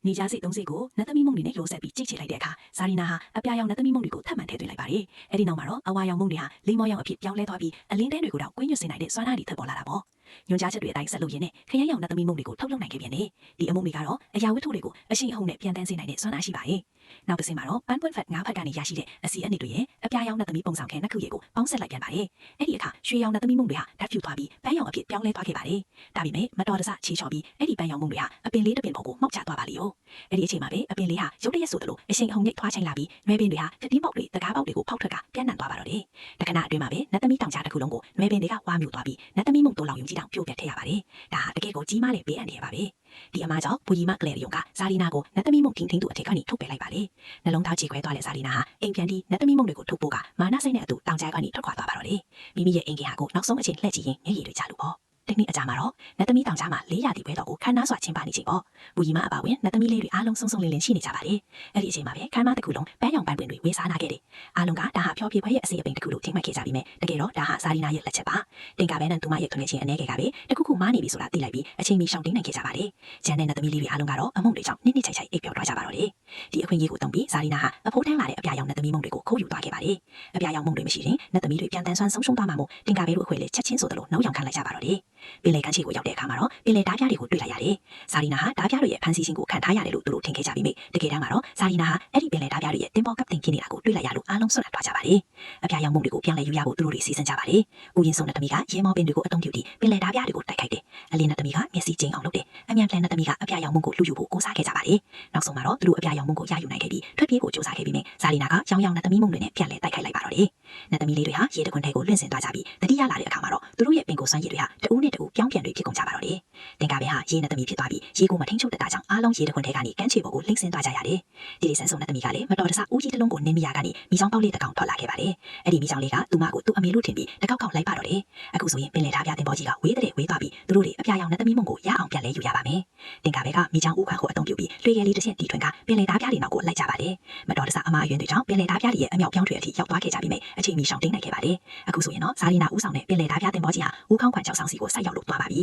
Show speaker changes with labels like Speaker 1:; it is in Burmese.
Speaker 1: နေကြစိတ်သုံးစိတ်ကိုနတ်သမီးမုံတွေနဲ့ရိုးဆက်ပြီးကြိတ်ချလိုက်တဲ့အခါဇာရီနာဟာအပြာရောင်နတ်သမီးမုံတွေကိုထပ်မံထည့်သွင်းလိုက်ပါတယ်။အဲဒီနောက်မှာတော့အဝါရောင်မုံတွေဟာလိမ္မော်ရောင်အဖြစ်ပြောင်းလဲသွားပြီးအလင်းတဲတွေကိုတော့ကွင်းညွှတ်စေနိုင်တဲ့စွမ်းအားတွေထပ်ပေါ်လာတာပေါ့။ညွှန်ကြားချက်တွေအတိုင်းဆက်လုပ်ရင်းနဲ့ခရမ်းရောင်နတ်သမီးမုံတွေကိုထုတ်လုပ်နိုင်ခဲ့ပြန်တယ်။ဒီအမုံတွေကတော့အရာဝတ္ထုတွေကိုအရှိန်အဟုန်နဲ့ပြန်တန်းစေနိုင်တဲ့စွမ်းအားရှိပါတယ်။နောက်တစ်ဆင့်မှာတော့ပန်းပွင့်ဖက်ငါးဖက်ကနေရရှိတဲ့အစီအနစ်တွေရဲ့အပြာရောင်နတ်သမီးပုံဆောင်ခဲနှစ်ခုရဲ့ကိုပေါင်းဆက်လိုက်ပြန်ပါတယ်။အဲ့ဒီအခါရွှေရောင်နတ်သမီးမုံတွေဟာဓာတ်ဖြူသွားပြီးပန်းရောင်အဖြစ်ပြောင်းလဲသွားခဲ့ပါတယ်။ဒါပေမဲ့မတော်တဆချေချော်ပြီးအဲ့ဒီပန်းရောင်မုံတွေဟာအပင်လေးတစ်ပင်ပေါ်ကိုမှောက်ချသွားပါလိမ့်ဦး။အဲ့ဒီအချိန်မှာပဲအပင်လေးဟာရုတ်တရက်ဆိုသလိုအရှိန်အဟုန်နဲ့ထွားချိုင်လာပြီးနွဲပင်တွေဟာဖျက်တီးပေါက်တွေတကားပေါက်တွေကိုဖောက်ထွက်ကပြန့်နှံ့သွားပါတော့တယ်။တခဏအတွင်းမှာပဲနတ်သမီးတောင်ကြားတစ်ခုလုံးကိုနွဲပင်တွေကဝါမြူသွားပြီးနတ်သမီးမုံတိုးလောင်ယုံကြီးတောင်ပြိုပြတ်ထည့်ရပါတယ်။ဒါဟာတကယ်ကိုကြီးမားတဲ့ဘေးအန္တရာယ်ပါပဲ။ဒီအမှားကြောင့်ဘူကြီးမကလေရုံကဇာလီနာကိုနတ်သမီးမုံထင်းသူအထက်ကနေထုတ်ပယ်လိုက်ပါလေ။နှလုံးသားကြေခွဲသွားတဲ့ဇာလီနာဟာအိမ်ပြန်ပြီးနတ်သမီးမုံတွေကိုထုတ်ဖို့ကမာနစိတ်နဲ့အတူတောင်ကြားကနေထွက်ခွာသွားပါတော့တယ်။မိမိရဲ့အိမ်ကြီးဟာကိုနောက်ဆုံးအချိန်လှည့်ကြည့်ရင်မျက်ရည်တွေကျလို့ပေါ့။တနည်းအကြမှာတော့နတ်သမီးတောင်ကြားမှာ400တီပွဲတော်ကိုခန်းနာစွာကျင်းပနေချိန်ပေါ့ဘူကြီးမအပါဝင်နတ်သမီးလေးတွေအားလုံးစုံစုံလင်လင်ရှိနေကြပါတယ်အဲ့ဒီအချိန်မှာပဲခန်းမတစ်ခုလုံးပန်းရောင်ပန်းပွင့်တွေဝေစားနာခဲ့တယ်အားလုံးကဒါဟာဖျော်ဖြေပွဲရဲ့အစီအပိန်တစ်ခုလို့ထင်မှတ်ခဲ့ကြပြီးမြဲတကယ်တော့ဒါဟာဇာလီနာရဲ့လက်ချက်ပါတင်ကပဲနဲ့သူမရဲ့ထွန်းချင်းအနေငယ်ကပဲတခုခုမားနေပြီဆိုတာသိလိုက်ပြီးအချိန်မီရှောင်တင်းနိုင်ခဲ့ကြပါတယ်ဂျန်နဲ့နတ်သမီးလေးတွေအားလုံးကတော့အမုံတွေကြောင့်နစ်နစ်ချိုက်ချိုက်အိပ်ပျော်သွားကြပါတော့တယ်ဒီအခွင့်အရေးကိုတုံးပြီးဇာလီနာဟာအဖိုးထမ်းလာတဲ့အပြာရောင်နတ်သမီးမုံတွေကိုခိုးယူသွားခဲ့ပါတယ်အပြာရောင်မုံတွေမရှိရင်နတ်သမီးတွေပြန်တန်းဆွမ်းဆုံးရှုံးသွားမှာမို့တင်ကပဲတို့အခွင့်လေးချက်ချင်းဆိုသလိုနှောက်ရောင်ခံလိုက်ကြပါတော့တယ်ပင်လေကန်းချီကိုရောက်တဲ့အခါမှာတော့ပင်လေဓားပြားတွေကိုတွေ့လိုက်ရတယ်။ဇာလီနာဟာဓားပြားတွေရဲ့ဖန်ဆီးခြင်းကိုခံထားရတယ်လို့သူတို့ထင်ခဲ့ကြပြီးမြဲတကယ်တမ်းမှာတော့ဇာလီနာဟာအဲ့ဒီပင်လေဓားပြားတွေရဲ့တင်ပေါ်ကပ်တင်ဖြစ်နေတာကိုတွေ့လိုက်ရလို့အားလုံးဆွတ်လာသွားကြပါတယ်။အပြာရောင်မုံတွေကိုပြန်လဲယူရဖို့သူတို့တွေစီစဉ်ကြပါတယ်။ဦးရင်စုံတဲ့သမီးကရဲမောပင်တွေကိုအတုံးပြုပြီးပင်လေဓားပြားတွေကိုတိုက်ခိုက်တယ်။အလင်းတဲ့သမီးကမျက်စိကျင်းအောင်လုပ်တယ်။အမြန်ပလန်တဲ့သမီးကအပြာရောင်မုံကိုလူယူဖို့ကိုးစားခဲ့ကြပါတယ်။နောက်ဆုံးမှာတော့သူတို့အပြာရောင်မုံကိုရယူနိုင်ခဲ့ပြီးထွက်ပြေးကိုစူးစမ်းခဲ့ပြီးမြဲဇာလီနာကရောင်ရောင်တဲ့သမီးမုံတွေနဲ့ပြန်လဲတိုက်ခိုက်လိုက်ပါတော့တယ်။နတ်သမီးလေးတွေဟာရေတခွန်းထဲကိုလွင့်စင်သွားကြပြီးတတိယလာတဲ့အခါမှာတော့သူတို့ရဲ့ပင်ကိုစွမ်းရည်တွေဟာတဦးနဲ့တဦးပြောင်းပြန်တွေဖြစ်ကုန်ကြပါတော့တယ်။တင်ကပဲဟာရေနဲ့သမီးဖြစ်သွားပြီးရေကိုမထိန်ချုပ်တတ်တာကြောင့်အားလုံးရေတခွန်းထဲကနေကမ်းခြေပေါ်ကိုလှိမ့်ဆင်းသွားကြရတယ်။ဒီလေးဆန်းစုံတဲ့သမီးကလည်းမတော်တဆဦးကြီးတစ်လုံးကိုနင်းမိရကနေမိချောင်းပေါက်လေးတစ်ကောင်ထွက်လာခဲ့ပါတယ်။အဲ့ဒီမိချောင်းလေးကသူမကိုသူ့အမေလို့ထင်ပြီးတကောက်ကောက်လိုက်ပါတော့တယ်။အခုဆိုရင်ပင်လယ်ဓားပြတင်ပေါ်ကြီးကဝေးတဲ့ဝေးသွားပြီးသူတို့တွေအပြာရောင်နဲ့သမီးမုံကိုရအောင်ပြန်လဲယူရပါမယ်။တင်ကပဲကမိချောင်းဦးခွန်းကိုအတုံးပြုပြီးလွှဲရဲလေးတစ်ချက်တီထွင်ကပင်လယ်ဓားပြတွေနောက်ကိုလိုက်ကြပါတယ်။မတော်တဆအမားအယွန်းတွေကြောင့်ပင်လယ်ဓားပြတွေရဲ့အမြောက်ပြောင်းတွေအထိရောက်သွားခဲ့ကြပြီးမြဲအချိန်မီရှောင်တိန်နိုင်ခဲ့ပါတယ်။အခုဆိုရင်တော့ဇာလီနာဦးဆောင်တဲ့ပင်လယ်ဓားပြတင်ပေါ်ကြီးဟာဦးခေါင်းခွန်ချောက်ဆောင်စီကိုဆိုက်ရောက်လို့သွားပါပြီ။